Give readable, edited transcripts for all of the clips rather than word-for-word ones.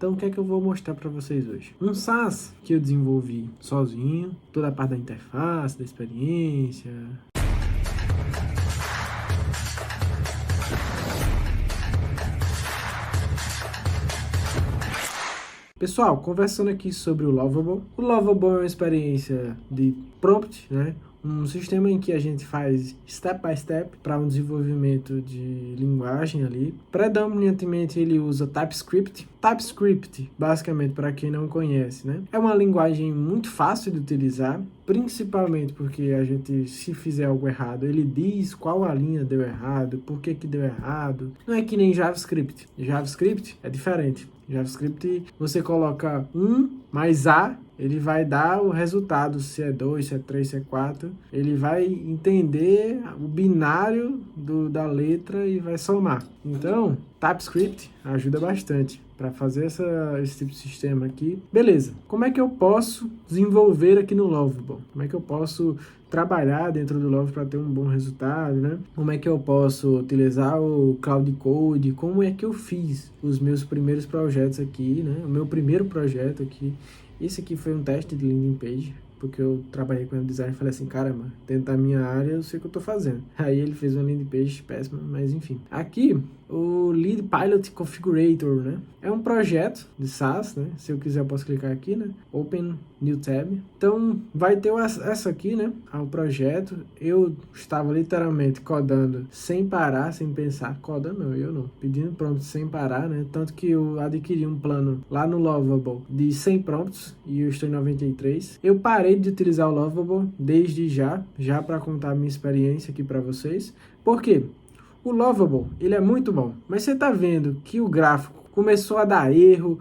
Então o que é que eu vou mostrar para vocês hoje? Um SaaS que eu desenvolvi sozinho, toda a parte da interface, da experiência. Pessoal, conversando aqui sobre o Lovable. O Lovable é uma experiência de prompt, né? Um sistema em que a gente faz step by step para um desenvolvimento de linguagem ali. Predominantemente ele usa TypeScript. TypeScript, basicamente, para quem não conhece, né? É uma linguagem muito fácil de utilizar, principalmente porque a gente, se fizer algo errado, ele diz qual a linha deu errado, por que deu errado. Não é que nem JavaScript. JavaScript é diferente. JavaScript, você coloca 1 mais A, ele vai dar o resultado, se é 2, se é 3, se é 4. Ele vai entender o binário da letra e vai somar. Então, TypeScript ajuda bastante para fazer esse tipo de sistema aqui. Beleza, como é que eu posso desenvolver aqui no Lovable? Como é que eu posso trabalhar dentro do Lovable para ter um bom resultado, né? Como é que eu posso utilizar o Cloud Code? Como é que eu fiz os meus primeiros projetos aqui, né? O meu primeiro projeto aqui. Esse aqui foi um teste de landing page, porque eu trabalhei com o design e falei assim, caramba, dentro da minha área eu sei o que eu tô fazendo. Aí ele fez uma landing page péssima, mas enfim. Aqui, o Lead Pilot Configurator, né? É um projeto de SaaS, né? Se eu quiser eu posso clicar aqui, né? Open New Tab. Então, vai ter essa aqui, né? O projeto. Eu estava literalmente codando sem parar, sem pensar. Codando não, eu não. Pedindo prompts sem parar, né? Tanto que eu adquiri um plano lá no Lovable de 100 prompts e eu estou em 93. Eu parei de utilizar o Lovable desde já para contar a minha experiência aqui para vocês. Por quê? O Lovable, ele é muito bom, mas você tá vendo que o gráfico começou a dar erro,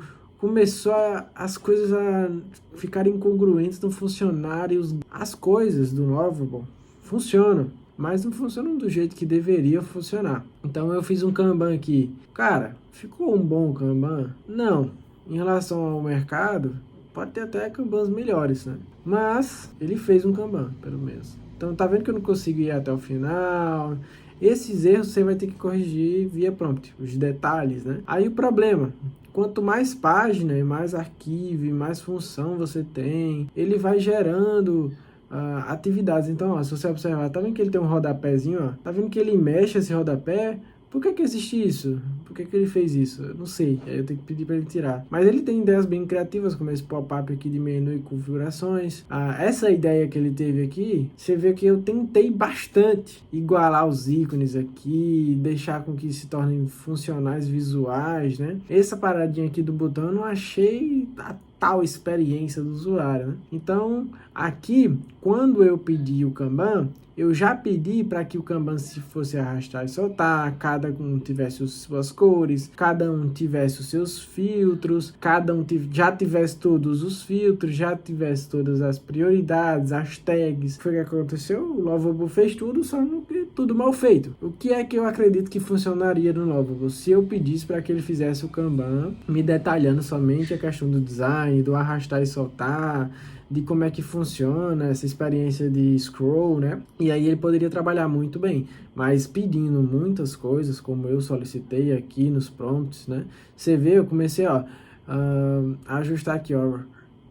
as coisas a ficarem incongruentes, não funcionarem, as coisas do Lovable funcionam, mas não funcionam do jeito que deveria funcionar. Então eu fiz um Kanban aqui. Cara, ficou um bom Kanban? Não. Em relação ao mercado, pode ter até Kanbans melhores, né? Mas ele fez um Kanban, pelo menos. Então tá vendo que eu não consigo ir até o final. Esses erros você vai ter que corrigir via prompt, os detalhes, né? Aí o problema, quanto mais página e mais arquivo e mais função você tem, ele vai gerando atividades. Então, ó, se você observar, tá vendo que ele tem um rodapézinho, ó? Tá vendo que ele mexe esse rodapé? Por que existe isso? Por que ele fez isso? Eu não sei, eu tenho que pedir para ele tirar. Mas ele tem ideias bem criativas, como esse pop-up aqui de menu e configurações. Essa ideia que ele teve aqui, você vê que eu tentei bastante igualar os ícones aqui, deixar com que se tornem funcionais visuais, né? Essa paradinha aqui do botão eu não achei a tal experiência do usuário, né? Então, aqui, quando eu pedi o Kanban, eu já pedi para que o Kanban se fosse arrastar e soltar, cada um tivesse suas cores, cada um tivesse os seus filtros, cada um já tivesse todos os filtros, já tivesse todas as prioridades, as tags. Foi o que aconteceu, o Lovable fez tudo, só que tudo mal feito. O que é que eu acredito que funcionaria no Lovable? Se eu pedisse para que ele fizesse o Kanban, me detalhando somente a questão do design, do arrastar e soltar, de como é que funciona essa experiência de scroll, né? E aí ele poderia trabalhar muito bem, mas pedindo muitas coisas, como eu solicitei aqui nos prompts, né? Você vê, eu comecei, ó, a ajustar aqui, ó,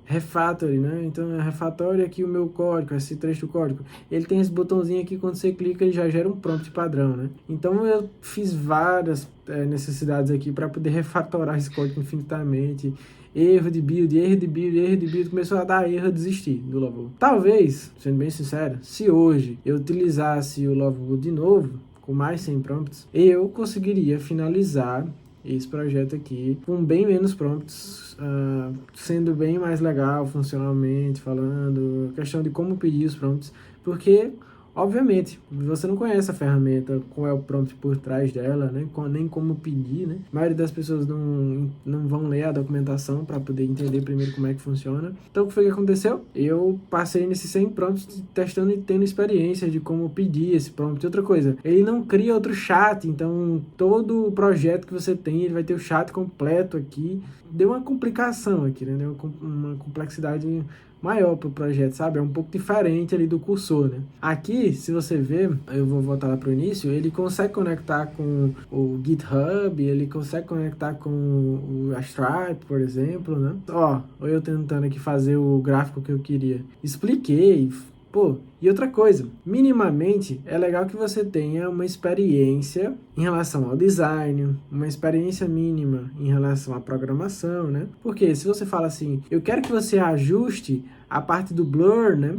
refactory, né? Então, é refactory aqui o meu código, esse trecho do código. Ele tem esse botãozinho aqui, quando você clica, ele já gera um prompt padrão, né? Então, eu fiz várias necessidades aqui para poder refatorar esse código infinitamente. Erro de build, começou a dar erro, eu desisti do Lovable. Talvez, sendo bem sincero, se hoje eu utilizasse o Lovable de novo, com mais 100 prompts, eu conseguiria finalizar esse projeto aqui com bem menos prompts, sendo bem mais legal funcionalmente, falando, questão de como pedir os prompts, porque obviamente, você não conhece a ferramenta, qual é o prompt por trás dela, né? Nem como pedir, né? A maioria das pessoas não vão ler a documentação para poder entender primeiro como é que funciona. Então, o que foi que aconteceu? Eu passei nesses 100 prompts testando e tendo experiência de como pedir esse prompt. Outra coisa, ele não cria outro chat, então todo o projeto que você tem, ele vai ter o chat completo aqui. Deu uma complicação aqui, né? Deu uma complexidade maior para o projeto, sabe? É um pouco diferente ali do cursor, né? Aqui, se você ver, eu vou voltar lá para o início, ele consegue conectar com o GitHub, ele consegue conectar com a Stripe, por exemplo, né? Ó, eu tentando aqui fazer o gráfico que eu queria. Expliquei. Pô, e outra coisa, minimamente é legal que você tenha uma experiência em relação ao design, uma experiência mínima em relação à programação, né? Porque se você fala assim, eu quero que você ajuste a parte do blur, né?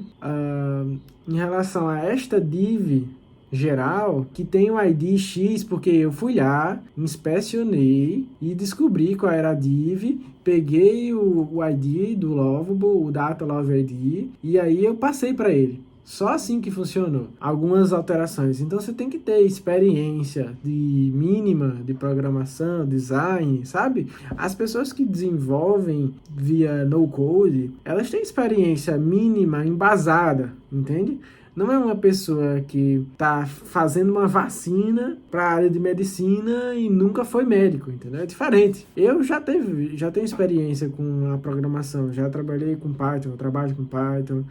Em relação a esta div geral, que tem o ID X, porque eu fui lá, inspecionei e descobri qual era a div, peguei o ID do Lovable, o Data Love ID, e aí eu passei para ele. Só assim que funcionou. Algumas alterações. Então você tem que ter experiência mínima de programação, design, sabe? As pessoas que desenvolvem via no-code, elas têm experiência mínima embasada, entende? Não é uma pessoa que está fazendo uma vacina para a área de medicina e nunca foi médico, entendeu? É diferente. Eu já tenho experiência com a programação, já trabalhei com Python, eu trabalho com Python,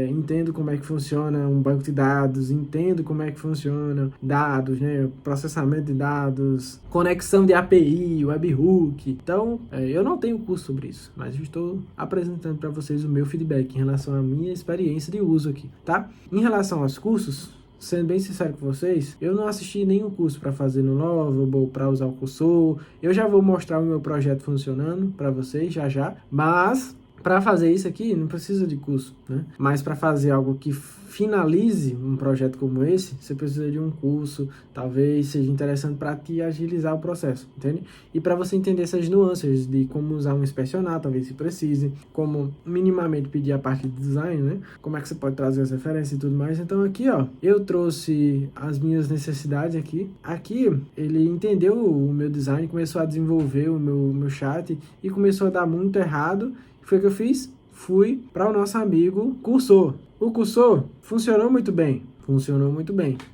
entendo como é que funciona um banco de dados, entendo como é que funciona dados, né? Processamento de dados, conexão de API, webhook. Então, eu não tenho curso sobre isso, mas estou apresentando para vocês o meu feedback em relação à minha experiência de uso aqui, tá? Em relação aos cursos, sendo bem sincero com vocês, eu não assisti nenhum curso para fazer no Lovable, para usar o cursor. Eu já vou mostrar o meu projeto funcionando para vocês já, mas para fazer isso aqui não precisa de curso, né? Mas para fazer algo que finalize um projeto como esse, você precisa de um curso, talvez seja interessante para te agilizar o processo, entende? E para você entender essas nuances de como usar um inspecionar, talvez se precise, como minimamente pedir a parte de design, né? Como é que você pode trazer as referências e tudo mais. Então aqui, ó, eu trouxe as minhas necessidades aqui. Aqui ele entendeu o meu design, começou a desenvolver o meu chat e começou a dar muito errado. O que foi que eu fiz? Fui para o nosso amigo cursor. O cursor funcionou muito bem.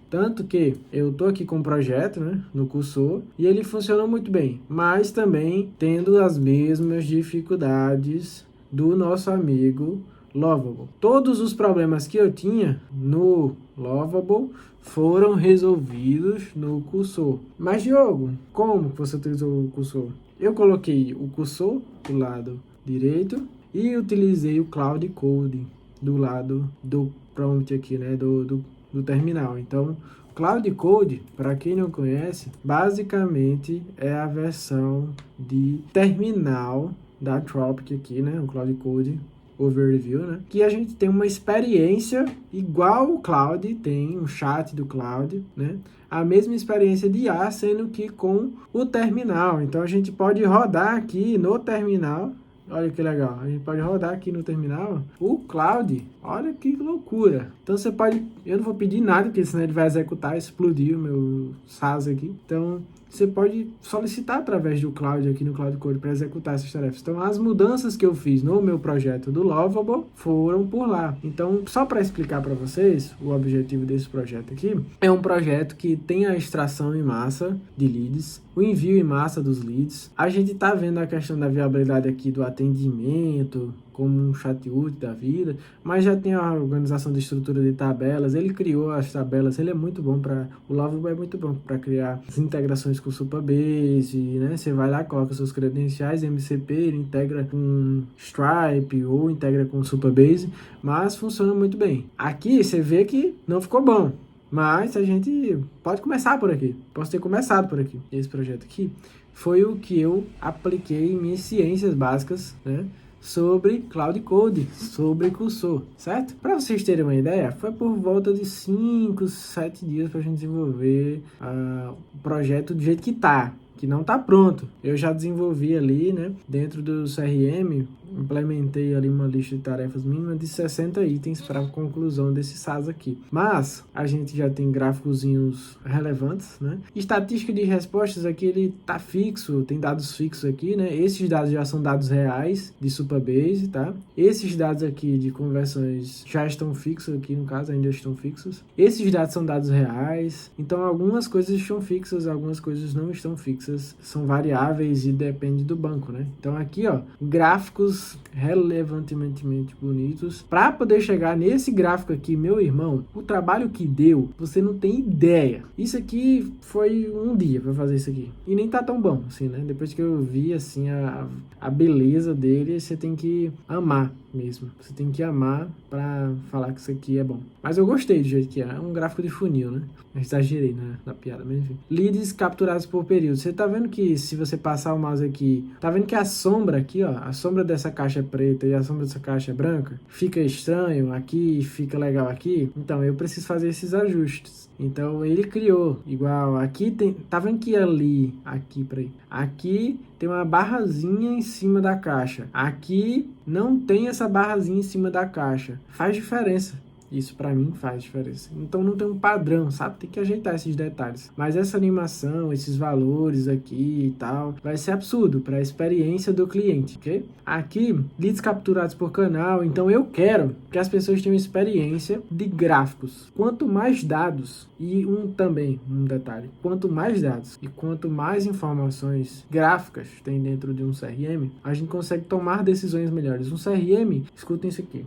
Tanto que eu tô aqui com um projeto, né, no cursor, e ele funcionou muito bem, mas também tendo as mesmas dificuldades do nosso amigo Lovable. Todos os problemas que eu tinha no Lovable foram resolvidos no cursor. Mas, Diogo, como você utilizou o cursor? Eu coloquei o cursor do lado direito e utilizei o Cloud Code do lado do prompt aqui, né, do terminal. Então, Cloud Code, para quem não conhece, basicamente é a versão de terminal da Tropic aqui, né, o Cloud Code Overview, né, que a gente tem uma experiência igual o Cloud tem, o chat do Cloud, né, a mesma experiência de IA, sendo que com o terminal. Então, a gente pode rodar aqui no terminal. Olha que legal, a gente pode rodar aqui no terminal o Cloud. Olha que loucura. Então você pode, eu não vou pedir nada, porque senão ele vai executar, explodir o meu SaaS aqui. Então você pode solicitar através do Cloud aqui no Cloud Code para executar essas tarefas. Então as mudanças que eu fiz no meu projeto do Lovable foram por lá. Então só para explicar para vocês, o objetivo desse projeto aqui é um projeto que tem a extração em massa de leads, o envio em massa dos leads. A gente está vendo a questão da viabilidade aqui do atendimento, como um chat-ut da vida, mas já tem a organização de estrutura de tabelas, ele criou as tabelas, ele é muito bom para, o Lovable é muito bom para criar as integrações com o Supabase, né? Você vai lá, coloca seus credenciais, MCP, ele integra com Stripe ou integra com o Supabase, mas funciona muito bem. Aqui você vê que não ficou bom, mas a gente pode começar por aqui, posso ter começado por aqui. Esse projeto aqui foi o que eu apliquei em minhas ciências básicas, né, sobre Cloud Code, sobre cursor, certo? Para vocês terem uma ideia, foi por volta de 5, 7 dias para a gente desenvolver o projeto do jeito que não tá pronto. Eu já desenvolvi ali, né, dentro do CRM, implementei ali uma lista de tarefas mínima de 60 itens para a conclusão desse SaaS aqui. Mas a gente já tem gráficozinhos relevantes, né? Estatística de respostas aqui, ele tá fixo, tem dados fixos aqui, né? Esses dados já são dados reais de Supabase, tá? Esses dados aqui de conversões já estão fixos aqui, no caso, ainda estão fixos. Esses dados são dados reais. Então, algumas coisas estão fixas, algumas coisas não estão fixas premissas são variáveis e depende do banco, né? Então aqui, ó, gráficos relevantemente bonitos. Para poder chegar nesse gráfico aqui, meu irmão, o trabalho que deu, você não tem ideia. Isso aqui foi um dia para fazer isso aqui. E nem tá tão bom, assim, né? Depois que eu vi, assim, a beleza dele, você tem que amar mesmo. Você tem que amar para falar que isso aqui é bom. Mas eu gostei do jeito que é. É um gráfico de funil, né? Eu exagerei, né? Na piada, mas enfim. Leads capturados por período. Você tá vendo que se você passar o mouse aqui, tá vendo que a sombra aqui, ó, a sombra dessa caixa é preta e a sombra dessa caixa é branca? Fica estranho aqui, fica legal aqui. Então, eu preciso fazer esses ajustes. Então, ele criou igual. Aqui tem, tá vendo que ali, aqui pra aí. Aqui tem uma barrazinha em cima da caixa. Aqui não tem essa barrazinha em cima da caixa. Faz diferença. Isso pra mim faz diferença. Então não tem um padrão, sabe? Tem que ajeitar esses detalhes. Mas essa animação, esses valores aqui e tal, vai ser absurdo para a experiência do cliente, ok? Aqui, leads capturados por canal. Então eu quero que as pessoas tenham experiência de gráficos. Quanto mais dados, e também um detalhe, quanto mais dados e quanto mais informações gráficas tem dentro de um CRM, a gente consegue tomar decisões melhores. Um CRM, escutem isso aqui.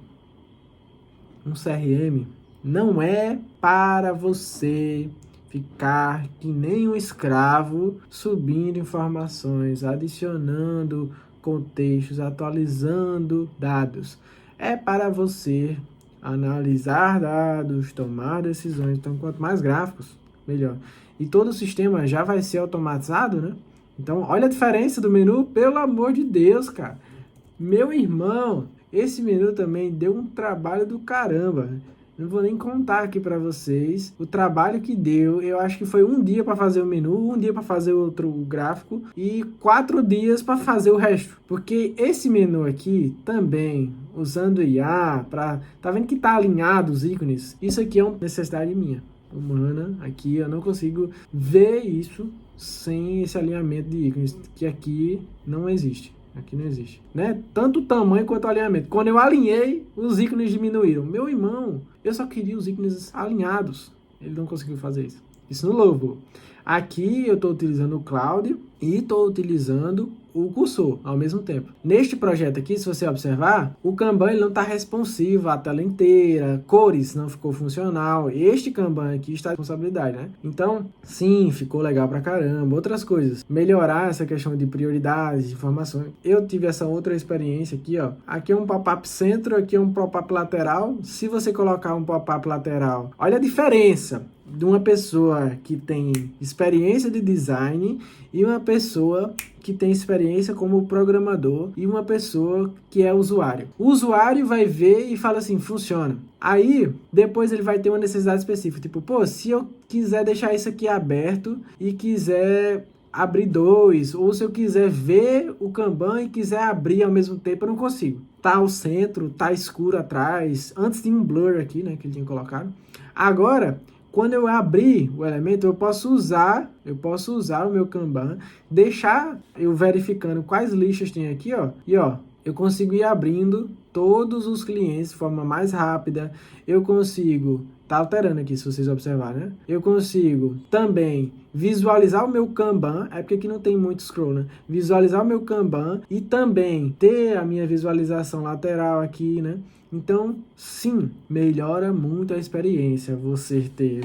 Um CRM não é para você ficar que nem um escravo subindo informações, adicionando contextos, atualizando dados. É para você analisar dados, tomar decisões. Então, quanto mais gráficos, melhor. E todo o sistema já vai ser automatizado, né? Então, olha a diferença do menu, pelo amor de Deus, cara. Meu irmão, esse menu também deu um trabalho do caramba. Não vou nem contar aqui para vocês o trabalho que deu. Eu acho que foi um dia para fazer o menu, um dia para fazer outro gráfico e 4 dias para fazer o resto. Porque esse menu aqui também, usando IA, tá vendo que tá alinhado os ícones? Isso aqui é uma necessidade minha, humana. Aqui eu não consigo ver isso sem esse alinhamento de ícones, que aqui não existe. Aqui não existe, né? Tanto o tamanho quanto o alinhamento. Quando eu alinhei, os ícones diminuíram. Meu irmão, eu só queria os ícones alinhados. Ele não conseguiu fazer isso. Isso no Lovable. Aqui eu estou utilizando o Cloud e estou utilizando o cursor ao mesmo tempo. Neste projeto aqui, se você observar, o Kanban ele não está responsivo à tela inteira, cores não ficou funcional. Este Kanban aqui está em responsabilidade, né? Então, sim, ficou legal pra caramba. Outras coisas, melhorar essa questão de prioridades, de informações. Eu tive essa outra experiência aqui, ó. Aqui é um pop-up centro, aqui é um pop-up lateral. Se você colocar um pop-up lateral, olha a diferença de uma pessoa que tem experiência de design e uma pessoa que tem experiência como programador e uma pessoa que é usuário. O usuário vai ver e fala assim, funciona. Aí, depois ele vai ter uma necessidade específica, tipo, pô, se eu quiser deixar isso aqui aberto e quiser abrir 2, ou se eu quiser ver o Kanban e quiser abrir ao mesmo tempo, eu não consigo. Tá ao centro, tá escuro atrás, antes tinha um blur aqui, né, que ele tinha colocado. Agora, quando eu abrir o elemento, eu posso usar o meu Kanban, deixar eu verificando quais listas tem aqui, ó, e ó, eu consigo ir abrindo todos os clientes de forma mais rápida. Eu consigo, tá alterando aqui se vocês observarem, né? Eu consigo também visualizar o meu Kanban, é porque aqui não tem muito scroll, né? Visualizar o meu Kanban e também ter a minha visualização lateral aqui, né? Então, sim, melhora muito a experiência você ter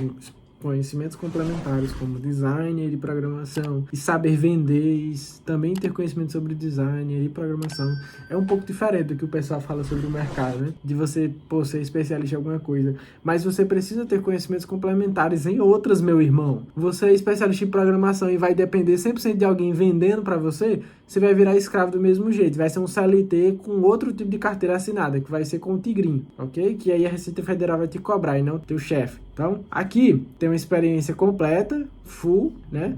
conhecimentos complementares como design e programação e saber vender e também ter conhecimento sobre design e programação. É um pouco diferente do que o pessoal fala sobre o mercado, né? De você ser especialista em alguma coisa. Mas você precisa ter conhecimentos complementares em outras, meu irmão. Você é especialista em programação e vai depender 100% de alguém vendendo para você, você vai virar escravo do mesmo jeito. Vai ser um CLT com outro tipo de carteira assinada, que vai ser com o Tigrinho, ok? Que aí a Receita Federal vai te cobrar e não teu chefe. Então, aqui tem uma experiência completa, full, né?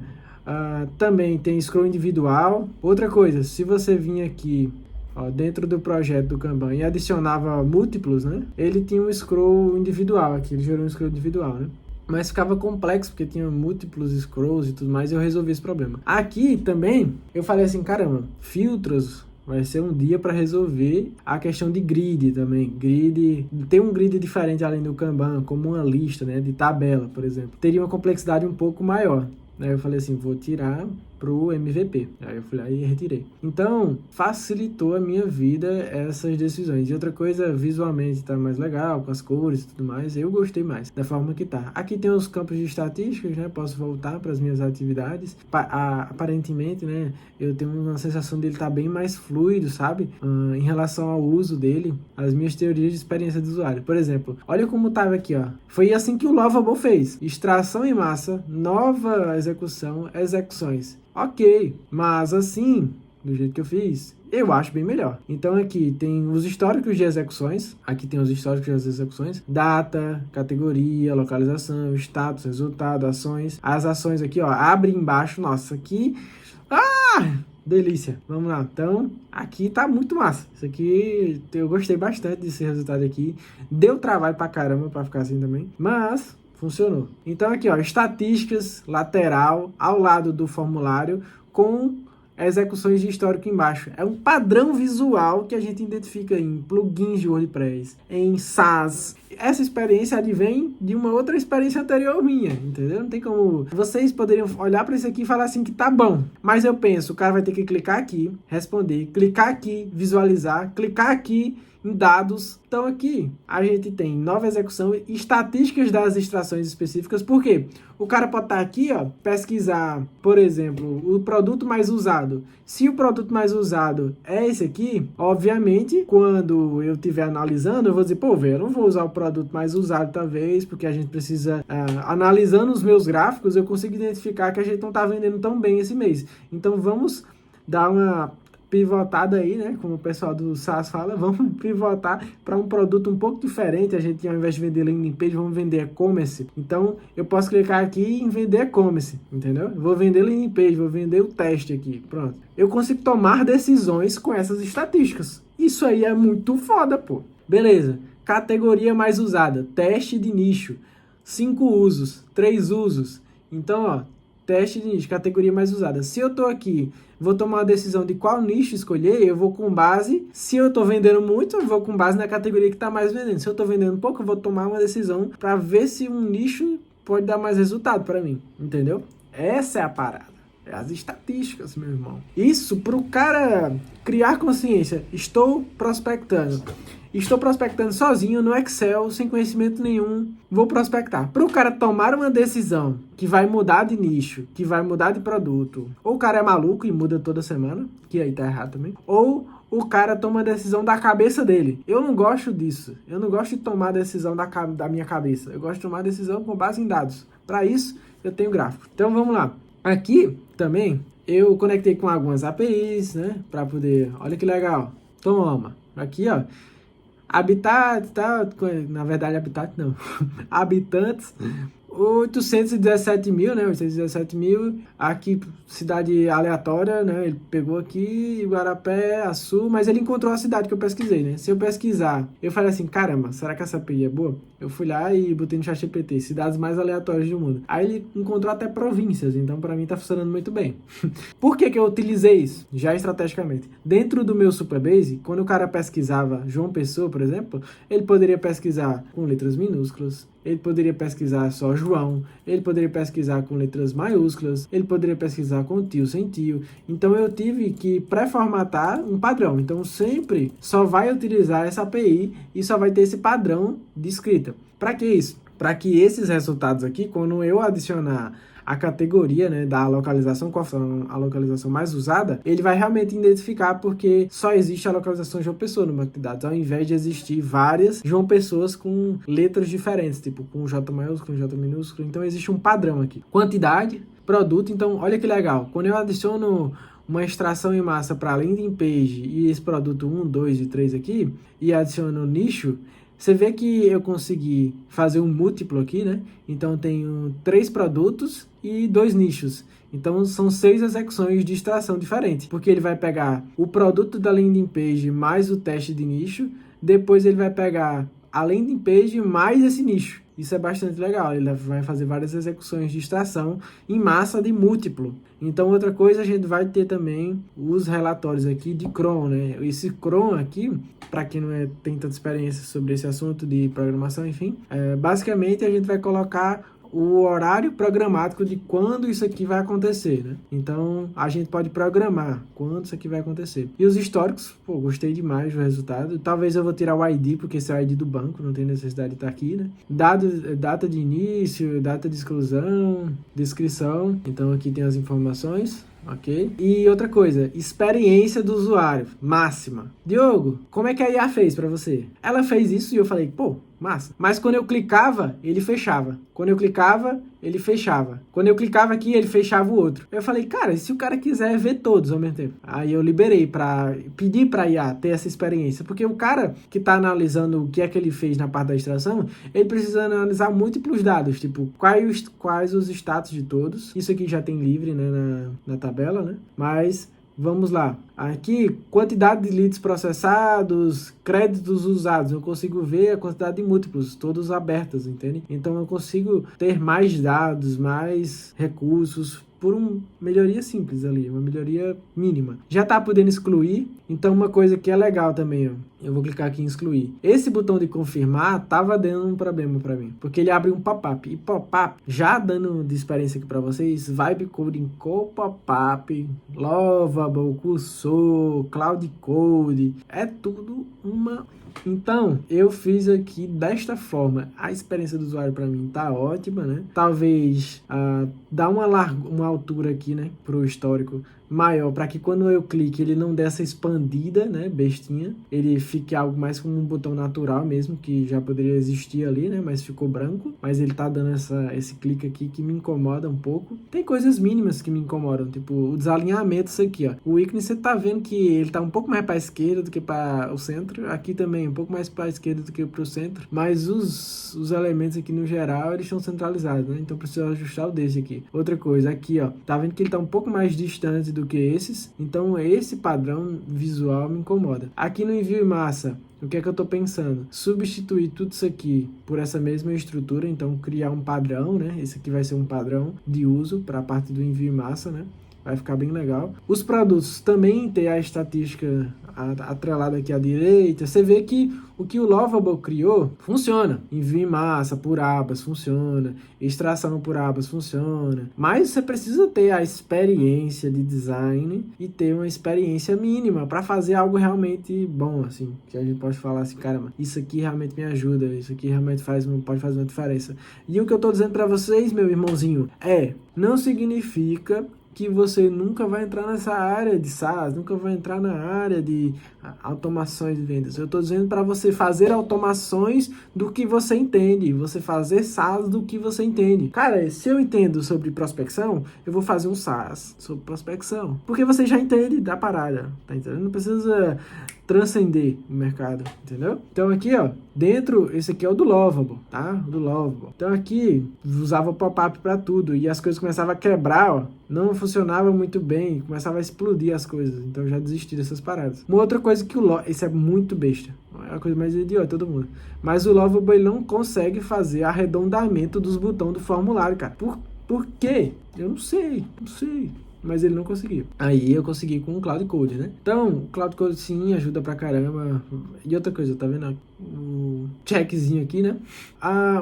Também tem scroll individual. Outra coisa, se você vir aqui, ó, dentro do projeto do Kanban e adicionava múltiplos, né? Ele tinha um scroll individual aqui, ele gerou um scroll individual, né? Mas ficava complexo, porque tinha múltiplos scrolls e tudo mais, e eu resolvi esse problema. Aqui também, eu falei assim, caramba, filtros vai ser um dia para resolver a questão de grid também. Grid, tem um grid diferente além do Kanban, como uma lista, né, de tabela, por exemplo. Teria uma complexidade um pouco maior. Aí eu falei assim, vou tirar pro MVP. Aí eu fui lá e retirei. Então, facilitou a minha vida essas decisões. E outra coisa, visualmente tá mais legal, com as cores e tudo mais. Eu gostei mais da forma que tá. Aqui tem os campos de estatísticas, né? Posso voltar para as minhas atividades. Aparentemente, né? Eu tenho uma sensação dele tá bem mais fluido, sabe? Em relação ao uso dele, as minhas teorias de experiência do usuário. Por exemplo, olha como tava aqui, ó. Foi assim que o Lovable fez. Extração em massa, nova execução, execuções. Ok, mas assim, do jeito que eu fiz, eu acho bem melhor. Então aqui tem os históricos de execuções, aqui tem os históricos das execuções, data, categoria, localização, status, resultado, ações. As ações aqui, ó, abre embaixo, nossa, aqui, delícia. Vamos lá. Então, aqui tá muito massa. Isso aqui, eu gostei bastante desse resultado aqui. Deu trabalho pra caramba pra ficar assim também, mas funcionou. Então aqui, ó, estatísticas, lateral, ao lado do formulário, com execuções de histórico embaixo. É um padrão visual que a gente identifica em plugins de WordPress, em SaaS. Essa experiência advém de uma outra experiência anterior minha, entendeu? Não tem como... Vocês poderiam olhar para isso aqui e falar assim que tá bom. Mas eu penso, o cara vai ter que clicar aqui, responder, clicar aqui, visualizar, clicar aqui em dados. Então aqui a gente tem nova execução e estatísticas das extrações específicas. Por quê? O cara pode estar aqui, ó, pesquisar, por exemplo, o produto mais usado. Se o produto mais usado é esse aqui, obviamente, quando eu estiver analisando, eu vou dizer, pô, velho, eu não vou usar o produto mais usado talvez, porque a gente precisa, analisando os meus gráficos, eu consigo identificar que a gente não está vendendo tão bem esse mês. Então vamos dar uma pivotada aí, né? Como o pessoal do SaaS fala, vamos pivotar para um produto um pouco diferente. A gente, ao invés de vender landing page, vamos vender e-commerce. Então, eu posso clicar aqui em vender e-commerce, entendeu? Vou vender landing page, vou vender o teste aqui, pronto. Eu consigo tomar decisões com essas estatísticas. Isso aí é muito foda, pô. Beleza. Categoria mais usada, teste de nicho. 5 usos, 3 usos. Então, ó, teste de nicho, categoria mais usada. Se eu tô aqui, vou tomar uma decisão de qual nicho escolher, eu vou com base, se eu tô vendendo muito, eu vou com base na categoria que tá mais vendendo. Se eu tô vendendo pouco, eu vou tomar uma decisão para ver se um nicho pode dar mais resultado para mim, entendeu? Essa é a parada. É as estatísticas, meu irmão. Isso pro cara criar consciência. Estou prospectando sozinho no Excel, sem conhecimento nenhum, vou prospectar. Para o cara tomar uma decisão que vai mudar de nicho, que vai mudar de produto, ou o cara é maluco e muda toda semana, que aí tá errado também, ou o cara toma a decisão da cabeça dele. Eu não gosto disso. Eu não gosto de tomar a decisão da minha cabeça. Eu gosto de tomar a decisão com base em dados. Para isso, eu tenho gráfico. Então, vamos lá. Aqui, também, eu conectei com algumas APIs, né? Para poder... Olha que legal. Toma. Aqui, ó. Habitat, tá? Na verdade, habitat não. Habitantes, 817 mil, né? 817 mil. Aqui, cidade aleatória, né? Ele pegou aqui, Guarapé, Açu, mas ele encontrou a cidade que eu pesquisei, né? Se eu pesquisar, eu falei assim, caramba, será que essa API é boa? Eu fui lá e botei no ChatGPT, cidades mais aleatórias do mundo. Aí ele encontrou até províncias, então pra mim tá funcionando muito bem. Por que que eu utilizei isso? Já estrategicamente. Dentro do meu Superbase, quando o cara pesquisava João Pessoa, por exemplo, ele poderia pesquisar com letras minúsculas, ele poderia pesquisar só João, ele poderia pesquisar com letras maiúsculas, ele poderia pesquisar com tio, sem tio. Então eu tive que pré-formatar um padrão. Então sempre só vai utilizar essa API e só vai ter esse padrão de escrita. Para que isso? Para que esses resultados aqui, quando eu adicionar a categoria, né, da localização, qual for a localização mais usada, ele vai realmente identificar porque só existe a localização João Pessoa no banco de dados, ao invés de existir várias João Pessoas com letras diferentes, tipo com J maiúsculo, J minúsculo. Então existe um padrão aqui. Quantidade, produto. Então olha que legal, quando eu adiciono uma extração em massa para landing page e esse produto 1, 2 e 3 aqui, e adiciono nicho, você vê que eu consegui fazer um múltiplo aqui, né? Então, tenho 3 produtos e 2 nichos. Então, são 6 execuções de extração diferentes. Porque ele vai pegar o produto da landing page mais o teste de nicho. Depois, ele vai pegar a landing page mais esse nicho. Isso é bastante legal. Ele vai fazer várias execuções de extração em massa de múltiplo. Então, outra coisa, a gente vai ter também os relatórios aqui de cron, né? Esse cron aqui, para quem não tem tanta experiência sobre esse assunto de programação, enfim, basicamente a gente vai colocar o horário programático de quando isso aqui vai acontecer, né? Então, a gente pode programar quando isso aqui vai acontecer. E os históricos, pô, gostei demais do resultado. Talvez eu vou tirar o ID, porque esse é o ID do banco, não tem necessidade de estar aqui, né? Data de início, data de exclusão, descrição. Então, aqui tem as informações. Ok? E outra coisa, experiência do usuário, máxima. Diogo, como é que a IA fez pra você? Ela fez isso e eu falei, pô, massa. Mas quando eu clicava, ele fechava. Quando eu clicava, ele fechava. Quando eu clicava aqui, ele fechava o outro. Eu falei, cara, e se o cara quiser ver todos ao mesmo tempo? Aí eu liberei pedir pra IA ter essa experiência. Porque o cara que tá analisando o que é que ele fez na parte da extração, ele precisa analisar múltiplos dados, tipo, quais os status de todos. Isso aqui já tem livre, né, na tabela, né? Mas vamos lá. Aqui, quantidade de leads processados, créditos usados. Eu consigo ver a quantidade de múltiplos, todos abertos, entende? Então eu consigo ter mais dados, mais recursos por uma melhoria simples ali, uma melhoria mínima. Já tá podendo excluir, então uma coisa que é legal também, ó. Eu vou clicar aqui em excluir. Esse botão de confirmar tava dando um problema para mim, porque ele abre um pop-up. E pop-up, já dando de experiência aqui para vocês, Vibe Coding com pop-up, Lovable, Cursor, Cloud Code, é tudo uma... Então, eu fiz aqui desta forma. A experiência do usuário para mim tá ótima, né? Talvez dá uma altura aqui, né, pro histórico maior, para que quando eu clique ele não dê essa expandida, né, bestinha. Ele fique algo mais como um botão natural mesmo, que já poderia existir ali, né, mas ficou branco. Mas ele tá dando esse clique aqui que me incomoda um pouco. Tem coisas mínimas que me incomodam, tipo o desalinhamento, isso aqui, ó. O ícone você tá vendo que ele tá um pouco mais para a esquerda do que para o centro. Aqui também um pouco mais para a esquerda do que para o centro. Mas os elementos aqui no geral, eles estão centralizados, né? Então preciso ajustar o desse aqui. Outra coisa, aqui, ó. Tá vendo que ele tá um pouco mais distante do que esses, então esse padrão visual me incomoda. Aqui no envio em massa, o que é que eu tô pensando? Substituir tudo isso aqui por essa mesma estrutura, então criar um padrão, né? Esse aqui vai ser um padrão de uso para a parte do envio em massa, né? Vai ficar bem legal. Os produtos também tem a estatística atrelada aqui à direita. Você vê que o que o Lovable criou funciona. Envio em massa por abas funciona. Extração por abas funciona. Mas você precisa ter a experiência de design e ter uma experiência mínima para fazer algo realmente bom, assim. Que a gente pode falar assim, caramba, isso aqui realmente me ajuda. Isso aqui realmente pode fazer uma diferença. E o que eu tô dizendo para vocês, meu irmãozinho, não significa que você nunca vai entrar nessa área de SaaS, nunca vai entrar na área de automações de vendas. Eu estou dizendo para você fazer automações do que você entende, você fazer SaaS do que você entende. Cara, se eu entendo sobre prospecção, eu vou fazer um SaaS sobre prospecção, porque você já entende da parada, tá entendendo? Não precisa transcender o mercado, entendeu? Então aqui, ó, dentro, esse aqui é o do Lovable, tá? O do Lovable. Então aqui, usava pop-up para tudo e as coisas começavam a quebrar, ó, não funcionava muito bem, começava a explodir as coisas, então eu já desisti dessas paradas. Uma outra coisa que esse é muito besta, é a coisa mais idiota de todo mundo, mas o Lovable ele não consegue fazer arredondamento dos botões do formulário, cara. Por quê? Eu não sei. Mas ele não conseguiu. Aí eu consegui com o Cloud Code, né? Então, o Cloud Code sim ajuda pra caramba. E outra coisa, tá vendo? O checkzinho aqui, né?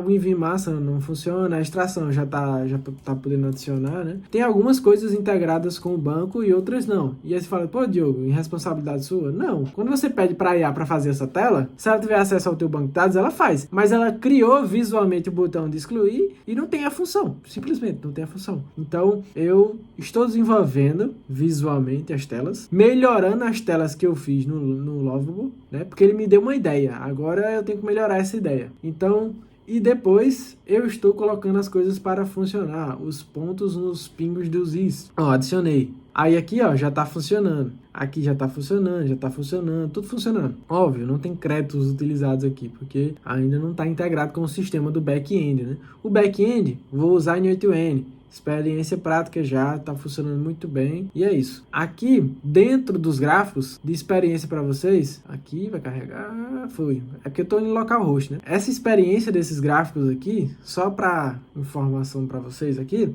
O envio em massa não funciona, a extração já tá podendo adicionar, né? Tem algumas coisas integradas com o banco e outras não. E aí você fala, pô, Diogo, irresponsabilidade sua? Não. Quando você pede pra IA pra fazer essa tela, se ela tiver acesso ao teu banco de dados, ela faz. Mas ela criou visualmente o botão de excluir e não tem a função. Simplesmente não tem a função. Então, eu estou desenvolvendo visualmente as telas, melhorando as telas que eu fiz no Lovable, né? Porque ele me deu uma ideia. Agora eu tenho que melhorar essa ideia. Então, e depois eu estou colocando as coisas para funcionar. Os pontos nos pingos dos is. Ó, adicionei. Aí aqui, ó, já tá funcionando. Aqui já tá funcionando, tudo funcionando. Óbvio, não tem créditos utilizados aqui, porque ainda não está integrado com o sistema do back-end, né? O back-end, vou usar em 8N. Experiência prática já está funcionando muito bem. E é isso. Aqui, dentro dos gráficos de experiência para vocês, aqui vai carregar, foi. É porque eu estou em localhost, né? Essa experiência desses gráficos aqui, só para informação para vocês aqui,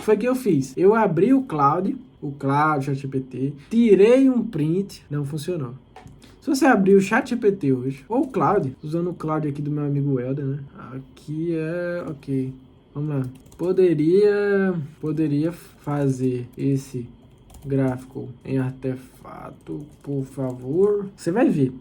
foi que eu fiz. Eu abri o Cloud, ChatGPT, tirei um print, não funcionou. Se você abrir o ChatGPT hoje, ou o Cloud, usando o Cloud aqui do meu amigo Helder, né? Aqui é ok. Vamos lá. Poderia fazer esse gráfico em artefato, por favor? Você vai ver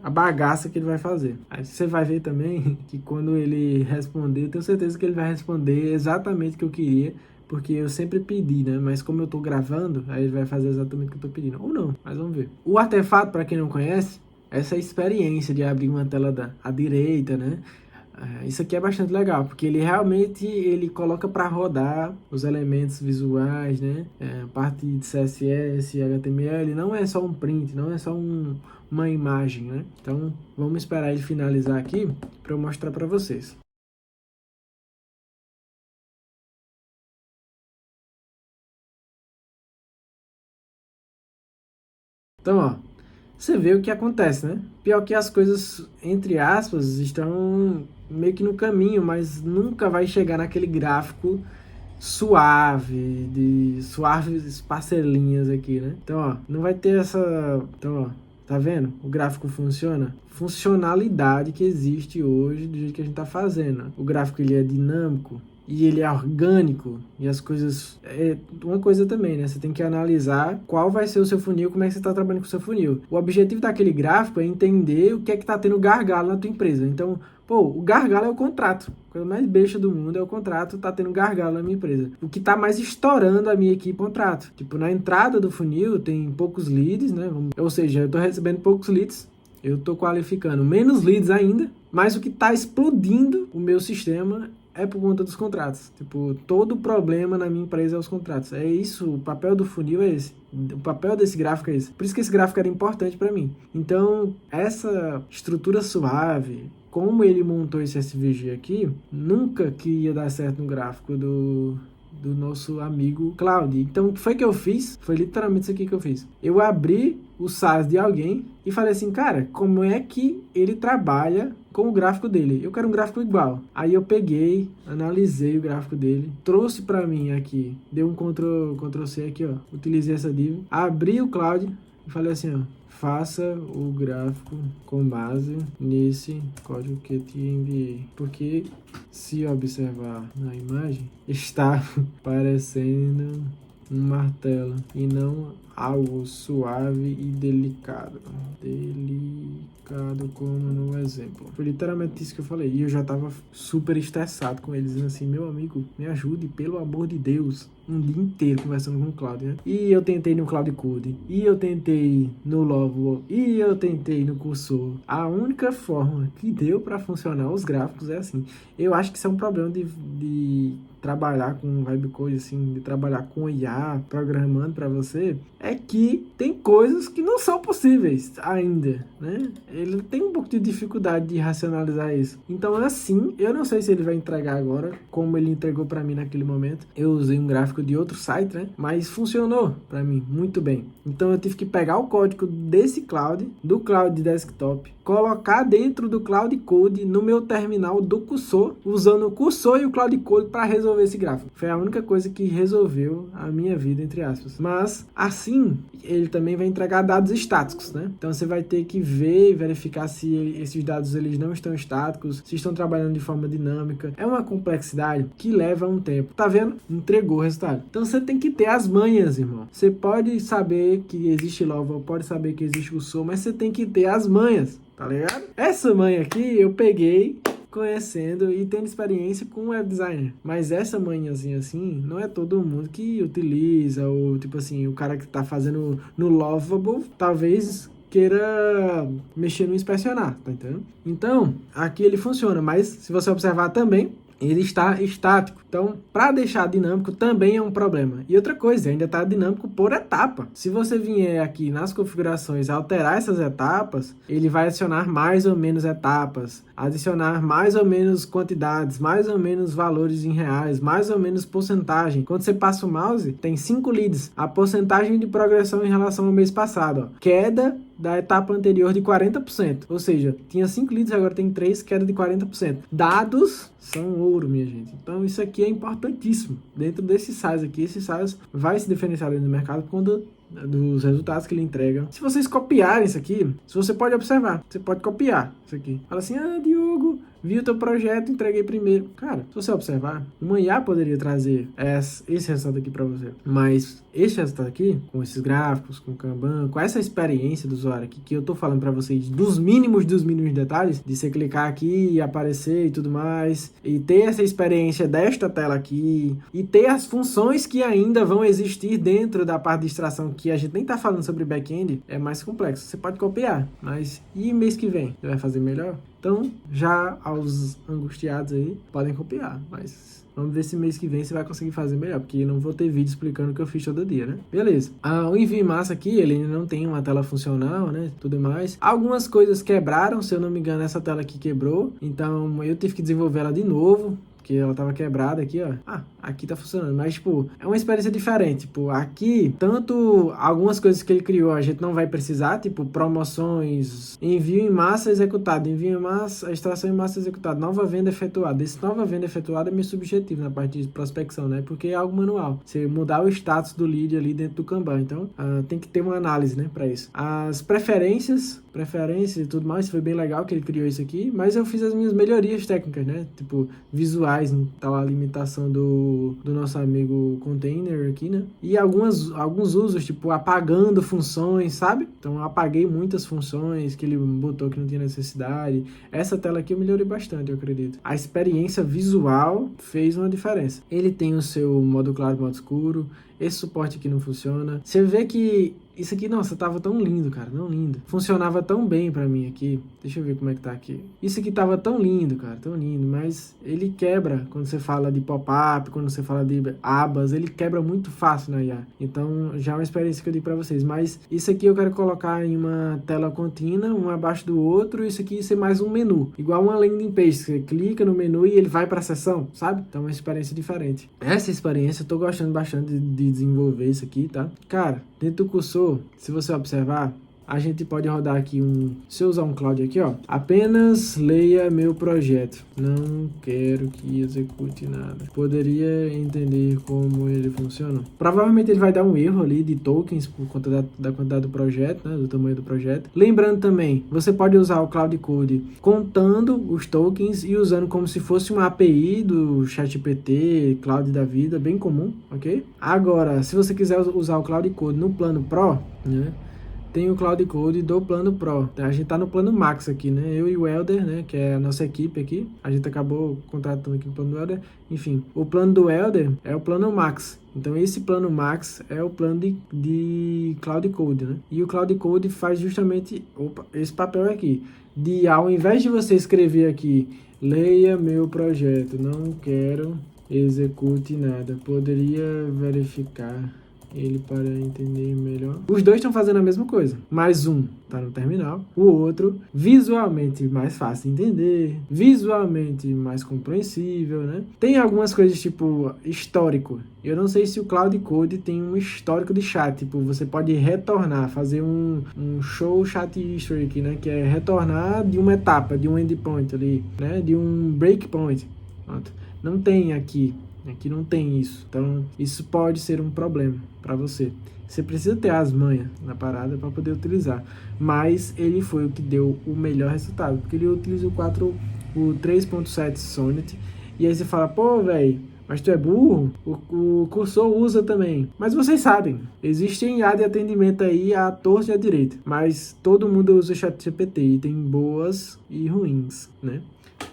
a bagaça que ele vai fazer. Aí você vai ver também que quando ele responder, eu tenho certeza que ele vai responder exatamente o que eu queria, porque eu sempre pedi, né? Mas como eu tô gravando, aí ele vai fazer exatamente o que eu tô pedindo. Ou não, mas vamos ver. O artefato, para quem não conhece, essa experiência de abrir uma tela à direita, né? Isso aqui é bastante legal, porque ele coloca para rodar os elementos visuais, né? Parte de CSS, HTML, não é só um print, não é só uma imagem, né? Então, vamos esperar ele finalizar aqui para eu mostrar para vocês. Então, ó, você vê o que acontece, né? Pior que as coisas, entre aspas, estão meio que no caminho, mas nunca vai chegar naquele gráfico suave, de suaves parcelinhas aqui, né? Então, ó, não vai ter essa... Então, ó, tá vendo? O gráfico funciona. Funcionalidade que existe hoje do jeito que a gente tá fazendo. O gráfico, ele é dinâmico e ele é orgânico, e as coisas... É uma coisa também, né? Você tem que analisar qual vai ser o seu funil, como é que você está trabalhando com o seu funil. O objetivo daquele gráfico é entender o que é que está tendo gargalo na tua empresa. Então, pô, o gargalo é o contrato. A coisa mais besta do mundo é o contrato, tá tendo gargalo na minha empresa. O que tá mais estourando a minha equipe é o contrato. Tipo, na entrada do funil tem poucos leads, né? Ou seja, eu tô recebendo poucos leads, eu tô qualificando menos leads ainda, mas o que tá explodindo o meu sistema é por conta dos contratos. Tipo, todo problema na minha empresa é os contratos. É isso, o papel do funil é esse. O papel desse gráfico é esse. Por isso que esse gráfico era importante para mim. Então, essa estrutura suave, como ele montou esse SVG aqui, nunca que ia dar certo no gráfico do nosso amigo Claudio. Então, o que foi que eu fiz? Foi literalmente isso aqui que eu fiz. Eu abri o SaaS de alguém e falei assim, cara, como é que ele trabalha com o gráfico dele? Eu quero um gráfico igual. Aí eu peguei, analisei o gráfico dele, trouxe para mim aqui, dei um Ctrl C aqui, ó, utilizei essa div, abri o Claudio e falei assim, ó, faça o gráfico com base nesse código que eu te enviei. Porque se observar na imagem, está parecendo um martelo e não algo suave e delicado. Delicado como no exemplo. Foi literalmente isso que eu falei. E eu já tava super estressado com eles, dizendo assim, meu amigo, me ajude, pelo amor de Deus. Um dia inteiro conversando com o Claudio, né? E eu tentei no Cloud Code, e eu tentei no Lovable, e eu tentei no Cursor. A única forma que deu para funcionar os gráficos é assim. Eu acho que isso é um problema de trabalhar com Vibe Code, assim, de trabalhar com IA, programando para você, é que tem coisas que não são possíveis ainda, né? Ele tem um pouco de dificuldade de racionalizar isso. Então, assim, eu não sei se ele vai entregar agora, como ele entregou para mim naquele momento. Eu usei um gráfico de outro site, né? Mas funcionou para mim muito bem. Então, eu tive que pegar o código desse Cloud, do Cloud Desktop, colocar dentro do Cloud Code no meu terminal do Cursor, usando o Cursor e o Cloud Code para resolver esse gráfico. Foi a única coisa que resolveu a minha vida, entre aspas. Mas, assim, ele também vai entregar dados estáticos, né? Então, você vai ter que ver e verificar se esses dados eles não estão estáticos, se estão trabalhando de forma dinâmica. É uma complexidade que leva um tempo. Tá vendo? Entregou o resultado. Então, você tem que ter as manhas, irmão. Você pode saber que existe Lovable, pode saber que existe Cursor, mas você tem que ter as manhas. Tá ligado? Essa manha aqui eu peguei conhecendo e tendo experiência com web designer. Mas essa manhãzinha assim, não é todo mundo que utiliza, ou tipo assim, o cara que tá fazendo no Lovable, talvez queira mexer no inspecionar, tá entendendo? Então, aqui ele funciona, mas se você observar também, ele está estático. Então, para deixar dinâmico também é um problema. E outra coisa, ainda está dinâmico por etapa. Se você vier aqui nas configurações alterar essas etapas, ele vai adicionar mais ou menos etapas, adicionar mais ou menos quantidades, mais ou menos valores em reais, mais ou menos porcentagem. Quando você passa o mouse, tem 5 leads. A porcentagem de progressão em relação ao mês passado, ó, queda da etapa anterior de 40%. Ou seja, tinha 5 leads, agora tem 3, queda de 40%. Dados são ouro, minha gente. Então isso aqui é importantíssimo. Dentro desse SaaS aqui, esse SaaS vai se diferenciar dentro do mercado quando dos resultados que ele entrega. Se vocês copiarem isso aqui, você pode observar, você pode copiar isso aqui. Fala assim, Diogo, vi o teu projeto, entreguei primeiro. Cara, se você observar, uma IA poderia trazer esse resultado aqui para você. Mas esse resultado aqui, com esses gráficos, com o Kanban, com essa experiência do usuário aqui, que eu tô falando para vocês dos mínimos detalhes, de você clicar aqui e aparecer e tudo mais, e ter essa experiência desta tela aqui, e ter as funções que ainda vão existir dentro da parte de extração, que a gente nem tá falando sobre back-end, é mais complexo. Você pode copiar, mas e mês que vem? Você vai fazer melhor? Então, já aos angustiados aí, podem copiar, mas vamos ver se mês que vem você vai conseguir fazer melhor, porque eu não vou ter vídeo explicando o que eu fiz todo dia, né? Beleza. O envio em massa aqui, ele ainda não tem uma tela funcional, né? Tudo mais. Algumas coisas quebraram, se eu não me engano, essa tela aqui quebrou, então eu tive que desenvolver ela de novo, porque ela tava quebrada aqui, ó. Aqui tá funcionando, mas, tipo, é uma experiência diferente. Tipo, aqui, tanto algumas coisas que ele criou a gente não vai precisar, tipo, promoções, envio em massa executado, envio em massa, extração em massa executada, nova venda efetuada. Esse nova venda efetuada é meu subjetivo na parte de prospecção, né? Porque é algo manual. Você mudar o status do lead ali dentro do Kanban. Então, tem que ter uma análise, né, pra isso. As preferências e tudo mais, foi bem legal que ele criou isso aqui, mas eu fiz as minhas melhorias técnicas, né? Tipo, visuais, tá lá a limitação do nosso amigo container aqui, né? E alguns usos, tipo, apagando funções, sabe? Então, eu apaguei muitas funções que ele botou que não tinha necessidade. Essa tela aqui eu melhorei bastante, eu acredito. A experiência visual fez uma diferença. Ele tem o seu modo claro, modo escuro. Esse suporte aqui não funciona. Você vê que isso aqui, nossa, tava tão lindo, cara, tão lindo. Funcionava tão bem pra mim aqui. Deixa eu ver como é que tá aqui. Isso aqui tava tão lindo, cara, tão lindo, mas ele quebra quando você fala de pop-up, quando você fala de abas, ele quebra muito fácil na IA. Então, já é uma experiência que eu digo pra vocês. Mas isso aqui eu quero colocar em uma tela contínua, um abaixo do outro, isso aqui ser mais um menu. Igual uma landing page, você clica no menu e ele vai pra seção, sabe? Então, é uma experiência diferente. Essa experiência, eu tô gostando bastante de desenvolver isso aqui, tá? Cara, dentro do cursor, se você observar, a gente pode rodar aqui se eu usar um Cloud aqui, ó, apenas leia meu projeto, não quero que execute nada, poderia entender como ele funciona. Provavelmente ele vai dar um erro ali de tokens por conta da quantidade do projeto, né, do tamanho do projeto. Lembrando também, você pode usar o Cloud Code contando os tokens e usando como se fosse uma API do ChatGPT, Cloud da vida, bem comum, ok? Agora, se você quiser usar o Cloud Code no plano Pro, né, tem o Cloud Code do plano Pro. A gente tá no plano Max aqui, né? Eu e o Helder, né? Que é a nossa equipe aqui. A gente acabou contratando aqui o plano do Helder. Enfim, o plano do Helder é o plano Max. Então, esse plano Max é o plano de Cloud Code, né? E o Cloud Code faz justamente esse papel aqui. Ao invés de você escrever aqui, leia meu projeto, não quero, execute nada. Poderia verificar ele para entender melhor. Os dois estão fazendo a mesma coisa, mas um tá no terminal, o outro visualmente mais fácil de entender, visualmente mais compreensível, né? Tem algumas coisas tipo histórico. Eu não sei se o Cloud Code tem um histórico de chat, tipo, você pode retornar, fazer um show chat history aqui, né? Que é retornar de uma etapa, de um endpoint ali, né? De um breakpoint. Pronto. Não tem aqui. Aqui não tem isso, então isso pode ser um problema para você. Você precisa ter as manhas na parada para poder utilizar, mas ele foi o que deu o melhor resultado, porque ele utiliza o 3.7 Sonnet, e aí você fala, pô, velho, mas tu é burro? O cursor usa também. Mas vocês sabem, existem IA de atendimento aí à torta e à direita, mas todo mundo usa ChatGPT e tem boas e ruins, né?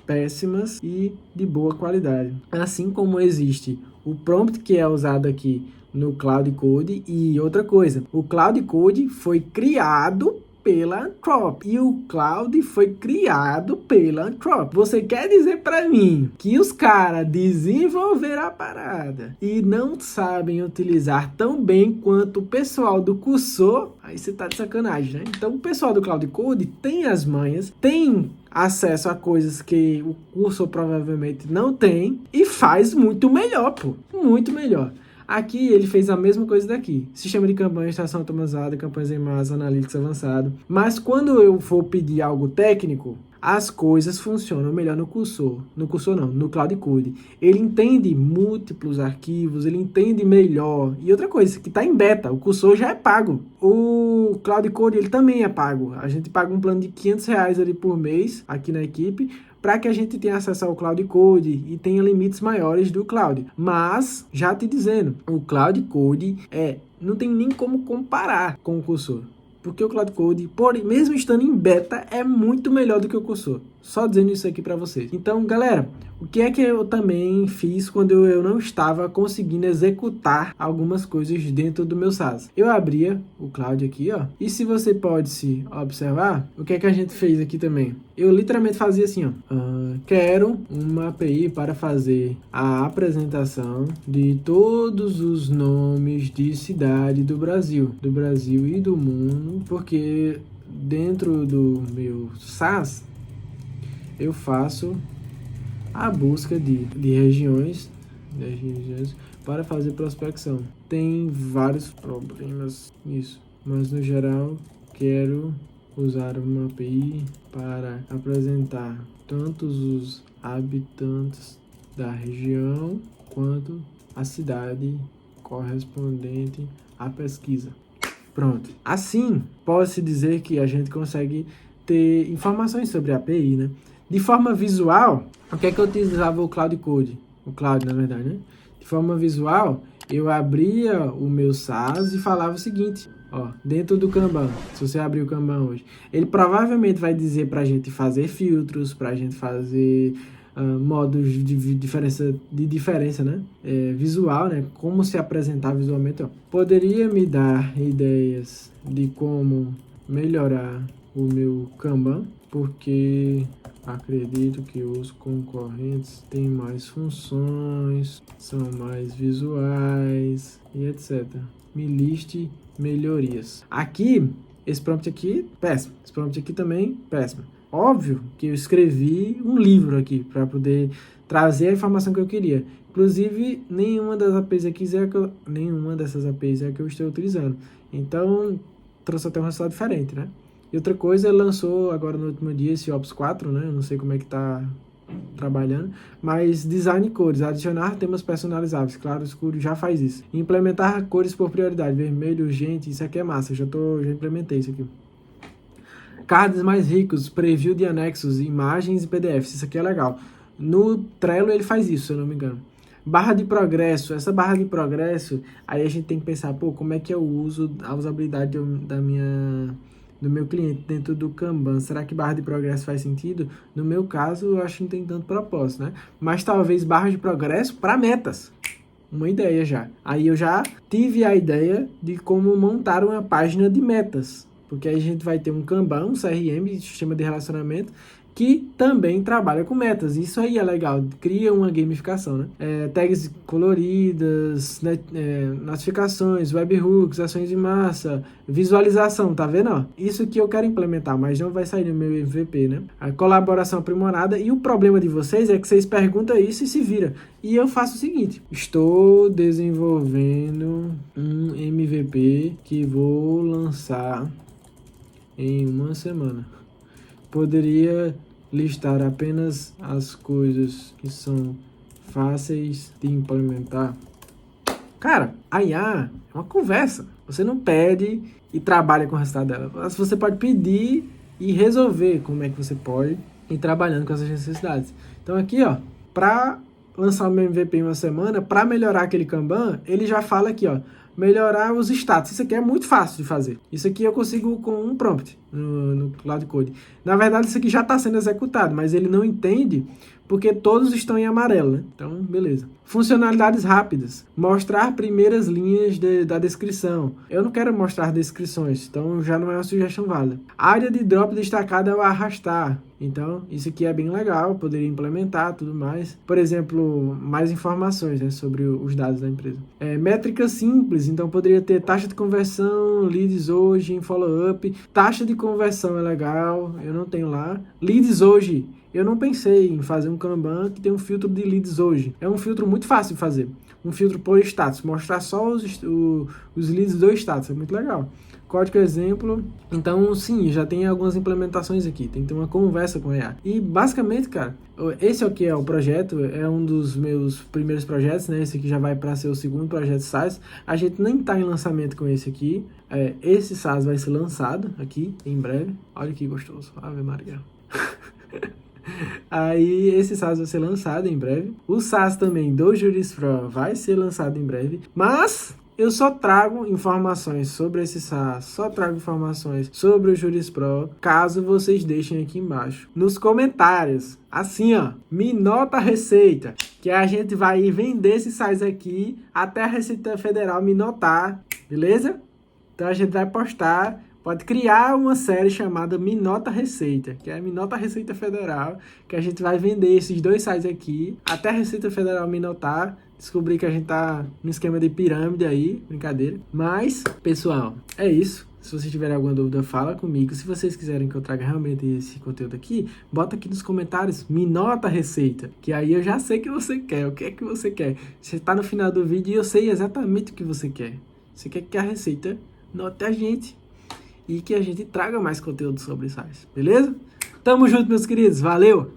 Péssimas e de boa qualidade. Assim como existe o prompt que é usado aqui no Cloud Code. E outra coisa, o Cloud Code foi criado pela Anthropic e o Cloud foi criado pela Anthropic. Você quer dizer para mim que os caras desenvolveram a parada e não sabem utilizar tão bem quanto o pessoal do cursor? Aí você tá de sacanagem, né? Então o pessoal do Cloud Code tem as manhas, tem acesso a coisas que o cursor provavelmente não tem e faz muito melhor, pô. Muito melhor. Aqui ele fez a mesma coisa daqui. Sistema de campanha, extração automatizada, campanhas em massa, analytics avançado. Mas quando eu for pedir algo técnico, as coisas funcionam melhor no cursor. No cursor não, no Cloud Code. Ele entende múltiplos arquivos, ele entende melhor. E outra coisa, que está em beta, o cursor já é pago. O Cloud Code, ele também é pago. A gente paga um plano de R$500 ali por mês, aqui na equipe, para que a gente tenha acesso ao Cloud Code e tenha limites maiores do Cloud. Mas, já te dizendo, o Cloud Code não tem nem como comparar com o cursor. Porque o Cloud Code, mesmo estando em beta, é muito melhor do que o cursor. Só dizendo isso aqui para vocês. Então, galera, o que é que eu também fiz quando eu não estava conseguindo executar algumas coisas dentro do meu SaaS? Eu abria o Cloud aqui, ó. E se você pode se observar, o que é que a gente fez aqui também? Eu literalmente fazia assim, ó. Quero uma API para fazer a apresentação de todos os nomes de cidade do Brasil e do mundo, porque dentro do meu SaaS eu faço a busca de regiões para fazer prospecção. Tem vários problemas nisso, mas no geral quero usar uma API para apresentar tantos os habitantes da região quanto a cidade correspondente à pesquisa. Pronto. Assim, pode-se dizer que a gente consegue ter informações sobre a API, né? De forma visual, o que é que eu utilizava o Cloud Code? O Cloud, na verdade, né? De forma visual, eu abria o meu SaaS e falava o seguinte, ó, dentro do Kanban, se você abrir o Kanban hoje, ele provavelmente vai dizer para a gente fazer filtros, para a gente fazer modos de diferença, né? Visual, né? Como se apresentar visualmente, ó. Poderia me dar ideias de como melhorar o meu Kanban, porque acredito que os concorrentes têm mais funções, são mais visuais e etc. Me liste melhorias. Aqui, esse prompt aqui, péssimo. Esse prompt aqui também, péssimo. Óbvio que eu escrevi um livro aqui para poder trazer a informação que eu queria. Inclusive, nenhuma dessas APIs é que eu estou utilizando. Então, trouxe até um resultado diferente, né? E outra coisa, ele lançou agora no último dia esse Ops 4, né? Eu não sei como é que tá trabalhando, mas design cores, adicionar temas personalizáveis, claro, o escuro já faz isso. Implementar cores por prioridade, vermelho, urgente, isso aqui é massa, já implementei isso aqui. Cards mais ricos, preview de anexos, imagens e PDFs, isso aqui é legal. No Trello ele faz isso, se eu não me engano. Barra de progresso, essa barra de progresso, aí a gente tem que pensar, pô, como é que eu uso a usabilidade do meu cliente dentro do Kanban? Será que barra de progresso faz sentido? No meu caso, eu acho que não tem tanto propósito, né? Mas talvez barra de progresso para metas. Uma ideia já. Aí eu já tive a ideia de como montar uma página de metas. Porque aí a gente vai ter um Kanban, um CRM, sistema de relacionamento, que também trabalha com metas. Isso aí é legal, cria uma gamificação, né? Tags coloridas, né? Notificações, webhooks, ações de massa, visualização, tá vendo? Ó? Isso que eu quero implementar, mas não vai sair no meu MVP, né? A colaboração aprimorada, e o problema de vocês é que vocês perguntam isso e se vira. E eu faço o seguinte, estou desenvolvendo um MVP que vou lançar em uma semana. Poderia listar apenas as coisas que são fáceis de implementar. Cara, a IA é uma conversa. Você não pede e trabalha com o resultado dela. Você pode pedir e resolver como é que você pode ir trabalhando com essas necessidades. Então aqui, ó, para lançar o meu MVP em uma semana, para melhorar aquele Kanban, ele já fala aqui, ó, melhorar os status. Isso aqui é muito fácil de fazer. Isso aqui eu consigo com um prompt no Cloud Code. Na verdade, isso aqui já está sendo executado, mas ele não entende porque todos estão em amarelo, né? Então, beleza. Funcionalidades rápidas. Mostrar primeiras linhas da descrição. Eu não quero mostrar descrições, então já não é uma sugestão válida. Área de drop destacada ao arrastar. Então, isso aqui é bem legal, poderia implementar tudo mais. Por exemplo, mais informações, né, sobre os dados da empresa. Métricas simples, então poderia ter taxa de conversão, leads hoje, em follow-up. Taxa de conversão é legal, eu não tenho lá. Leads hoje, eu não pensei em fazer um Kanban que tem um filtro de leads hoje. É um filtro muito fácil de fazer. Um filtro por status, mostrar só os leads do status, é muito legal. código exemplo. Então, sim, já tem algumas implementações aqui. Tem que ter uma conversa com a IA. E, basicamente, cara, esse aqui é o projeto. É um dos meus primeiros projetos, né? Esse aqui já vai para ser o segundo projeto SaaS. A gente nem tá em lançamento com esse aqui. Esse SaaS vai ser lançado aqui em breve. Olha que gostoso. Ave Maria. Aí esse SaaS vai ser lançado em breve. O SaaS também do Juris Pro vai ser lançado em breve. Mas eu só trago informações sobre esse SaaS, só trago informações sobre o Juris Pro, caso vocês deixem aqui embaixo, nos comentários. Assim, ó, me nota a receita, que a gente vai vender esse SaaS aqui até a Receita Federal me notar, beleza? Então a gente vai postar. Pode criar uma série chamada Minota Receita, que é a Minota Receita Federal, que a gente vai vender esses dois sites aqui, até a Receita Federal me notar, descobrir que a gente tá no esquema de pirâmide aí, brincadeira. Mas, pessoal, é isso. Se vocês tiverem alguma dúvida, fala comigo. Se vocês quiserem que eu traga realmente esse conteúdo aqui, bota aqui nos comentários, Minota Receita, que aí eu já sei o que você quer, o que é que você quer. Você tá no final do vídeo e eu sei exatamente o que você quer. Você quer que a receita note a gente e que a gente traga mais conteúdo sobre SaaS, beleza? Tamo junto, meus queridos. Valeu!